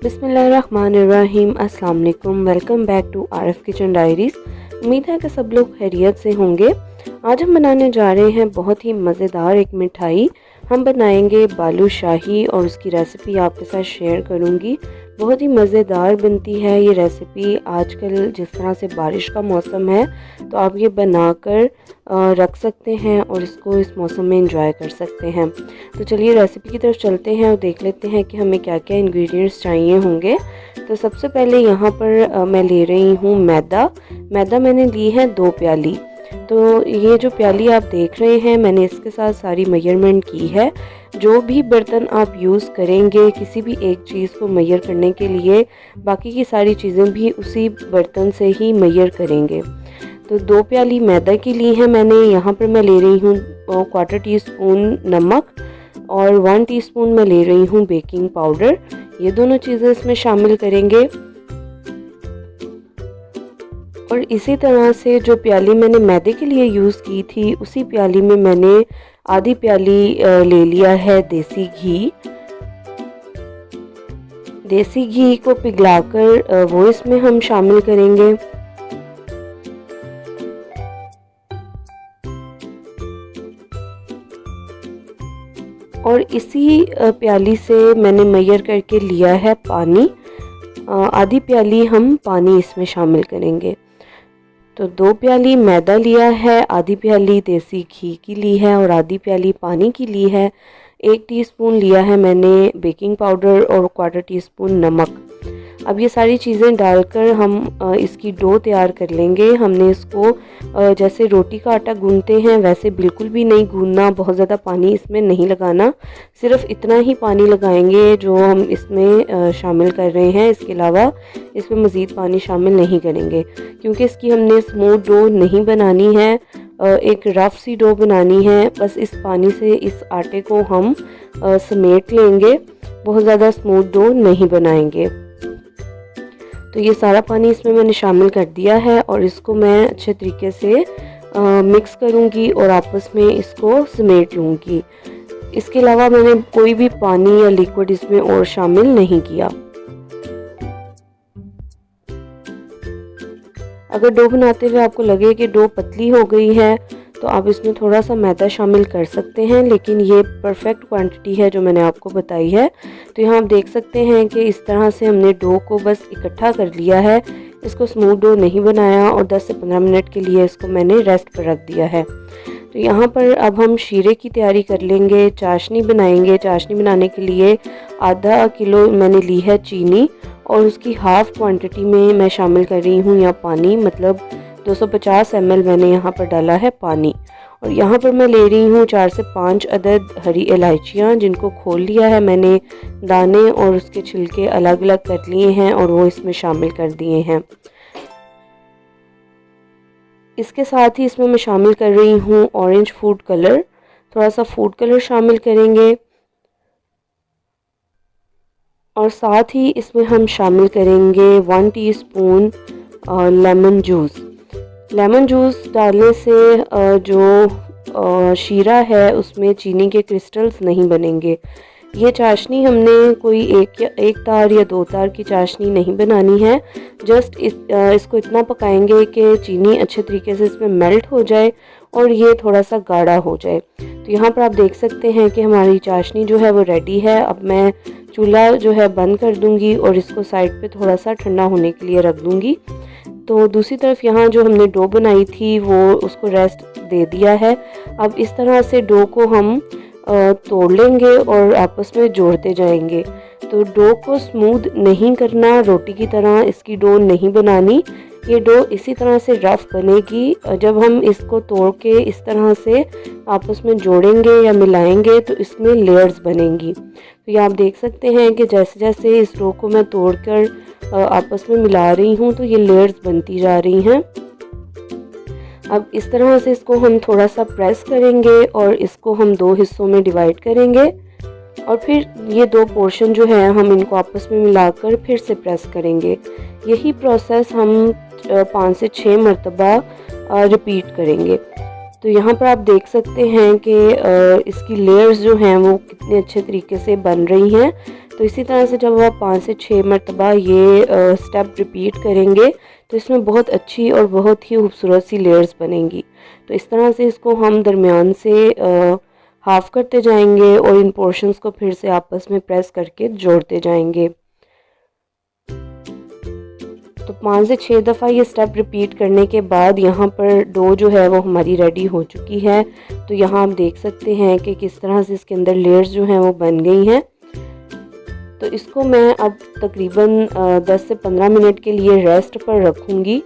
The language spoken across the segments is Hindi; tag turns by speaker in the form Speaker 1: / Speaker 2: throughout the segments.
Speaker 1: बिस्मिल्लाहिर्रहमानिर्रहीम। अस्सलाम वालेकुम। Welcome back to RF kitchen diaries. उम्मीद है कि सब लोग खैरियत से होंगे। आज हम बनाने जा रहे हैं बहुत ही मज़ेदार एक मिठाई। हम बनाएंगे बालूशाही और उसकी रेसिपी आपके साथ शेयर करूंगी। बहुत ही मज़ेदार बनती है ये रेसिपी। आजकल जिस तरह से बारिश का मौसम है तो आप ये बनाकर रख सकते हैं और इसको इस मौसम में इंजॉय कर सकते हैं। तो चलिए रेसिपी की तरफ चलते हैं और देख लेते हैं कि हमें क्या क्या इंग्रेडिएंट्स चाहिए होंगे। तो सबसे पहले यहाँ पर मैं ले रही हूँ मैदा मैंने ली है 2 प्याली। तो ये जो प्याली आप देख रहे हैं मैंने इसके साथ सारी मेजरमेंट की है। जो भी बर्तन आप यूज़ करेंगे किसी भी एक चीज़ को मेजर करने के लिए, बाकी की सारी चीज़ें भी उसी बर्तन से ही मेजर करेंगे। तो 2 प्याली मैदा की ली है मैंने। यहाँ पर मैं ले रही हूँ 1/4 टीस्पून नमक और 1 टीस्पून मैं ले रही हूँ बेकिंग पाउडर। ये दोनों चीज़ें इसमें शामिल करेंगे। और इसी तरह से जो प्याली मैंने मैदे के लिए यूज़ की थी उसी प्याली में मैंने आधी प्याली ले लिया है देसी घी। देसी घी को पिघलाकर वो इसमें हम शामिल करेंगे। और इसी प्याली से मैंने मेजर करके लिया है पानी। आधी प्याली हम पानी इसमें शामिल करेंगे। तो 2 प्याली मैदा लिया है, आधी प्याली देसी घी की ली है और आधी प्याली पानी की ली है। 1 टीस्पून लिया है मैंने बेकिंग पाउडर और 1/4 टीस्पून नमक। अब ये सारी चीज़ें डालकर हम इसकी डो तैयार कर लेंगे। हमने इसको जैसे रोटी का आटा गूंथते हैं वैसे बिल्कुल भी नहीं गूंथना, बहुत ज़्यादा पानी इसमें नहीं लगाना। सिर्फ इतना ही पानी लगाएंगे जो हम इसमें शामिल कर रहे हैं। इसके अलावा इसमें मज़ीद पानी शामिल नहीं करेंगे क्योंकि इसकी हमने स्मूथ डो नहीं बनानी है, एक रफ़ सी डो बनानी है। बस इस पानी से इस आटे को हम समेट लेंगे, बहुत ज़्यादा स्मूथ डो नहीं बनाएंगे। तो ये सारा पानी इसमें मैंने शामिल कर दिया है और इसको मैं अच्छे तरीके से मिक्स करूँगी और आपस में इसको समेट लूँगी। इसके अलावा मैंने कोई भी पानी या लिक्विड इसमें और शामिल नहीं किया। अगर डो बनाते हुए आपको लगे कि डो पतली हो गई है तो आप इसमें थोड़ा सा मैदा शामिल कर सकते हैं, लेकिन ये परफेक्ट क्वांटिटी है जो मैंने आपको बताई है। तो यहाँ आप देख सकते हैं कि इस तरह से हमने डो को बस इकट्ठा कर लिया है। इसको स्मूथ डो नहीं बनाया और 10 से 15 मिनट के लिए इसको मैंने रेस्ट पर रख दिया है। तो यहाँ पर अब हम शीरे की तैयारी कर लेंगे, चाशनी बनाएंगे। चाशनी बनाने के लिए आधा किलो मैंने ली है चीनी और उसकी हाफ़ क्वांटिटी में मैं शामिल कर रही हूँ या पानी, मतलब 250 ml मैंने यहाँ पर डाला है पानी। और यहाँ पर मैं ले रही हूँ 4 से 5 अदद हरी इलायचियाँ जिनको खोल लिया है मैंने, दाने और उसके छिलके अलग अलग कर लिए हैं और वो इसमें शामिल कर दिए हैं। इसके साथ ही इसमें मैं शामिल कर रही हूँ ऑरेंज फूड कलर, थोड़ा सा फूड कलर शामिल करेंगे। और साथ ही इसमें हम शामिल करेंगे 1 teaspoon lemon juice. Lemon juice डालने से जो शीरा है उसमें चीनी के क्रिस्टल्स नहीं बनेंगे। ये चाशनी हमने कोई एक तार या 2 तार की चाशनी नहीं बनानी है। जस्ट इसको इतना पकाएंगे कि चीनी अच्छे तरीके से इसमें मेल्ट हो जाए और ये थोड़ा सा गाढ़ा हो जाए। तो यहाँ पर आप देख सकते हैं कि हमारी चाशनी जो है वो रेडी है। अब मैं चूल्हा जो है बंद कर दूँगी और इसको साइड पे थोड़ा सा ठंडा होने के लिए रख दूँगी। तो दूसरी तरफ यहाँ जो हमने डो बनाई थी वो उसको रेस्ट दे दिया है। अब इस तरह से डो को हम तोड़ लेंगे और आपस में जोड़ते जाएंगे। तो डो को स्मूथ नहीं करना, रोटी की तरह इसकी डो नहीं बनानी। ये डो इसी तरह से रफ़ बनेगी। जब हम इसको तोड़ के इस तरह से आपस में जोड़ेंगे या मिलाएंगे तो इसमें लेयर्स बनेंगी। तो ये आप देख सकते हैं कि जैसे जैसे इस डो को मैं तोड़कर आपस में मिला रही हूँ तो ये लेयर्स बनती जा रही हैं। अब इस तरह से इसको हम थोड़ा सा प्रेस करेंगे और इसको हम 2 हिस्सों में डिवाइड करेंगे और फिर ये 2 पोर्शन जो है हम इनको आपस में मिलाकर फिर से प्रेस करेंगे। यही प्रोसेस हम 5 से 6 मरतबा रिपीट करेंगे। तो यहाँ पर आप देख सकते हैं कि इसकी लेयर्स जो हैं वो कितने अच्छे तरीके से बन रही हैं। तो इसी तरह से जब आप 5 से 6 मरतबा ये स्टेप रिपीट करेंगे तो इसमें बहुत अच्छी और बहुत ही खूबसूरत सी लेयर्स बनेंगी। तो इस तरह से इसको हम दरमियान से हाफ़ करते जाएंगे और इन पोर्शंस को फिर से आपस में प्रेस करके जोड़ते जाएंगे। तो 5 से 6 दफ़ा ये स्टेप रिपीट करने के बाद यहाँ पर डो जो है वो हमारी रेडी हो चुकी है। तो यहाँ आप देख सकते हैं कि किस तरह से इसके अंदर लेयर्स जो हैं वो बन गई हैं। तो इसको मैं अब तकरीबन 10 से 15 मिनट के लिए रेस्ट पर रखूँगी।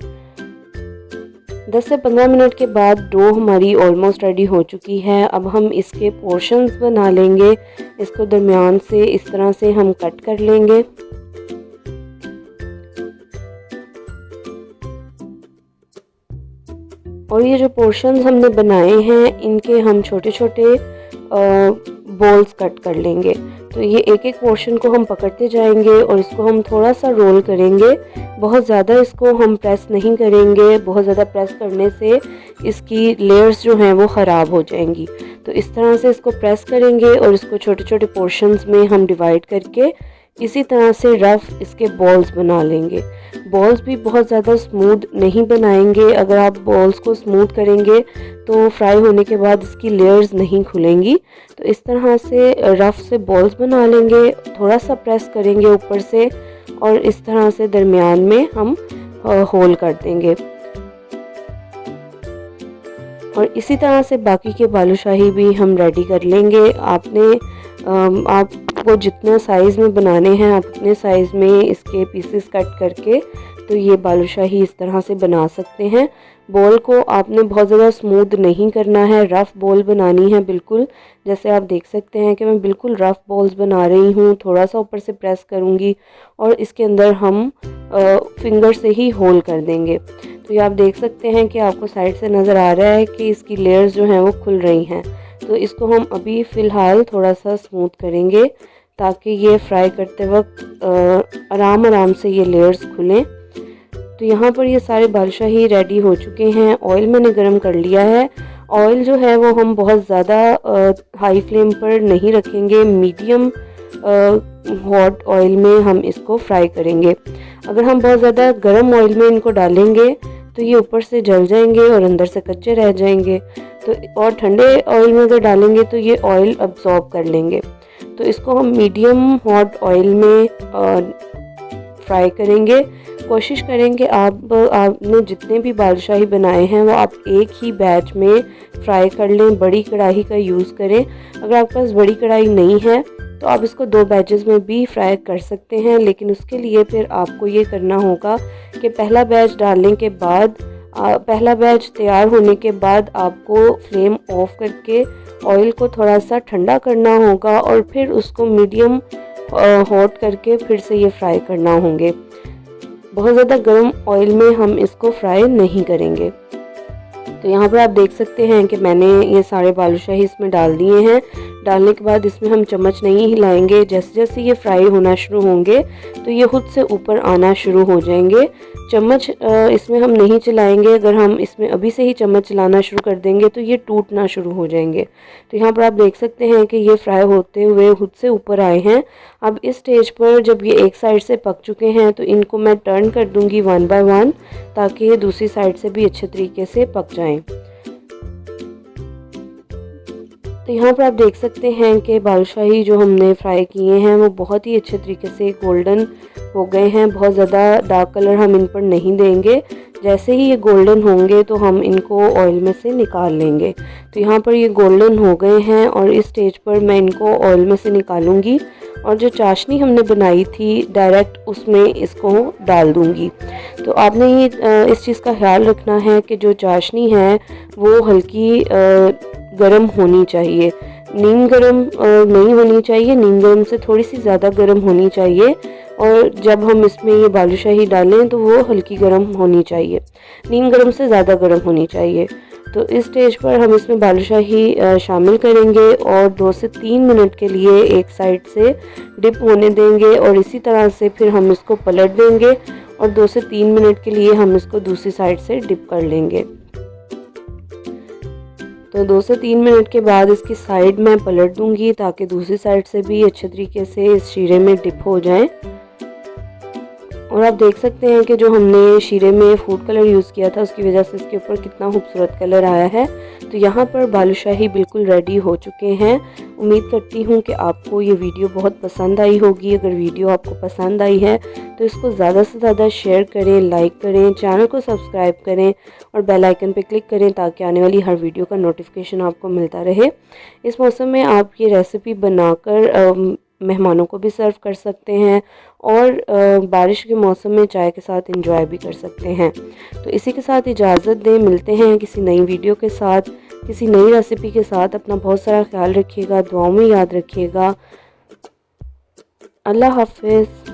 Speaker 1: 10 से 15 मिनट के बाद डो हमारी ऑलमोस्ट रेडी हो चुकी है। अब हम इसके पोर्शंस बना लेंगे। इसको दरमियान से इस तरह से हम कट कर लेंगे। और ये जो पोर्शंस हमने बनाए हैं इनके हम छोटे छोटे बॉल्स कट कर लेंगे। तो ये एक एक पोर्शन को हम पकड़ते जाएंगे और इसको हम थोड़ा सा रोल करेंगे। बहुत ज़्यादा इसको हम प्रेस नहीं करेंगे, बहुत ज़्यादा प्रेस करने से इसकी लेयर्स जो हैं वो ख़राब हो जाएंगी। तो इस तरह से इसको प्रेस करेंगे और इसको छोटे छोटे पोर्शंस में हम डिवाइड करके इसी तरह से रफ़ इसके बॉल्स बना लेंगे। बॉल्स भी बहुत ज़्यादा स्मूथ नहीं बनाएंगे। अगर आप बॉल्स को स्मूथ करेंगे तो फ्राई होने के बाद इसकी लेयर्स नहीं खुलेंगी। तो इस तरह से रफ़ से बॉल्स बना लेंगे, थोड़ा सा प्रेस करेंगे ऊपर से और इस तरह से दरमियान में हम होल कर देंगे। और इसी तरह से बाकी के बालूशाही भी हम रेडी कर लेंगे। आपको जितना साइज़ में बनाने हैं आप उतने साइज़ में इसके पीसेस कट करके तो ये बालूशाही इस तरह से बना सकते हैं। बॉल को आपने बहुत ज़्यादा स्मूथ नहीं करना है, रफ़ बॉल बनानी है बिल्कुल। जैसे आप देख सकते हैं कि मैं बिल्कुल रफ़ बॉल्स बना रही हूँ। थोड़ा सा ऊपर से प्रेस करूँगी और इसके अंदर हम फिंगर से ही होल कर देंगे। तो ये आप देख सकते हैं कि आपको साइड से नज़र आ रहा है कि इसकी लेयर्स जो हैं वो खुल रही हैं। तो इसको हम अभी फ़िलहाल थोड़ा सा स्मूथ करेंगे ताकि ये फ्राई करते वक्त आराम आराम से ये लेयर्स खुलें। तो यहाँ पर ये सारे बालूशाही रेडी हो चुके हैं। ऑयल मैंने गरम कर लिया है। ऑयल जो है वो हम बहुत ज़्यादा हाई फ्लेम पर नहीं रखेंगे, मीडियम हॉट ऑयल में हम इसको फ्राई करेंगे। अगर हम बहुत ज़्यादा गर्म ऑयल में इनको डालेंगे तो ये ऊपर से जल जाएंगे और अंदर से कच्चे रह जाएंगे। तो और ठंडे ऑयल में अगर डालेंगे तो ये ऑयल अब्सॉर्ब कर लेंगे। तो इसको हम मीडियम हॉट ऑयल में फ्राई करेंगे। कोशिश करेंगे आपने जितने भी बालूशाही बनाए हैं वो आप एक ही बैच में फ्राई कर लें, बड़ी कढ़ाई का यूज़ करें। अगर आपके पास बड़ी कढ़ाई नहीं है तो आप इसको 2 बैचेस में भी फ्राई कर सकते हैं, लेकिन उसके लिए फिर आपको ये करना होगा कि पहला बैच डालने के बाद पहला बैच तैयार होने के बाद आपको फ्लेम ऑफ करके ऑयल को थोड़ा सा ठंडा करना होगा और फिर उसको मीडियम हॉट करके फिर से ये फ्राई करना होंगे। बहुत ज़्यादा गर्म ऑयल में हम इसको फ्राई नहीं करेंगे। तो यहाँ पर आप देख सकते हैं कि मैंने ये सारे बालूशाही इसमें डाल दिए हैं। डालने के बाद इसमें हम चम्मच नहीं हिलाएंगे। जैसे जैसे ये फ्राई होना शुरू होंगे तो ये खुद से ऊपर आना शुरू हो जाएंगे। चम्मच इसमें हम नहीं चलाएंगे। अगर हम इसमें अभी से ही चम्मच चलाना शुरू कर देंगे तो ये टूटना शुरू हो जाएंगे। तो यहाँ पर आप देख सकते हैं कि ये फ्राई होते हुए खुद से ऊपर आए हैं। अब इस स्टेज पर जब ये एक साइड से पक चुके हैं तो इनको मैं टर्न कर दूँगी 1 बाय 1 ताकि ये दूसरी साइड से भी अच्छे तरीके से पक जाएँ। तो यहाँ पर आप देख सकते हैं कि बालूशाही जो हमने फ्राई किए हैं वो बहुत ही अच्छे तरीके से गोल्डन हो गए हैं। बहुत ज़्यादा डार्क कलर हम इन पर नहीं देंगे। जैसे ही ये गोल्डन होंगे तो हम इनको ऑयल में से निकाल लेंगे। तो यहाँ पर ये गोल्डन हो गए हैं और इस स्टेज पर मैं इनको ऑयल में से निकालूंगी और जो चाशनी हमने बनाई थी डायरेक्ट उसमें इसको डाल दूंगी। तो आपने ये इस चीज़ का ख्याल रखना है कि जो चाशनी है वो हल्की गरम होनी चाहिए, नीम गरम नहीं होनी चाहिए। नीम गरम से थोड़ी सी ज़्यादा गरम होनी चाहिए और जब हम इसमें ये बालूशाही डालें तो वो हल्की गरम होनी चाहिए, नीम गरम से ज़्यादा गरम होनी चाहिए। तो इस स्टेज पर हम इसमें बालूशाही शामिल करेंगे और 2 से 3 मिनट के लिए एक साइड से डिप होने देंगे और इसी तरह से फिर हम इसको पलट देंगे और 2 से 3 मिनट के लिए हम इसको दूसरी साइड से डिप कर लेंगे। तो तो 2 से 3 मिनट के बाद इसकी साइड मैं पलट दूंगी ताकि दूसरी साइड से भी अच्छे तरीके से इस शीरे में डिप हो जाए। और आप देख सकते हैं कि जो हमने शीरे में फूड कलर यूज़ किया था उसकी वजह से इसके ऊपर कितना खूबसूरत कलर आया है। तो यहाँ पर बालूशाही बिल्कुल रेडी हो चुके हैं। उम्मीद करती हूँ कि आपको ये वीडियो बहुत पसंद आई होगी। अगर वीडियो आपको पसंद आई है तो इसको ज़्यादा से ज़्यादा शेयर करें, लाइक करें, चैनल को सब्सक्राइब करें और बेल आइकन पर क्लिक करें ताकि आने वाली हर वीडियो का नोटिफिकेशन आपको मिलता रहे। इस मौसम में आप ये रेसिपी बनाकर मेहमानों को भी सर्व कर सकते हैं और बारिश के मौसम में चाय के साथ एंजॉय भी कर सकते हैं। तो इसी के साथ इजाज़त दें, मिलते हैं किसी नई वीडियो के साथ, किसी नई रेसिपी के साथ। अपना बहुत सारा ख्याल रखिएगा, दुआओं में याद रखिएगा। अल्लाह हाफ़िज़।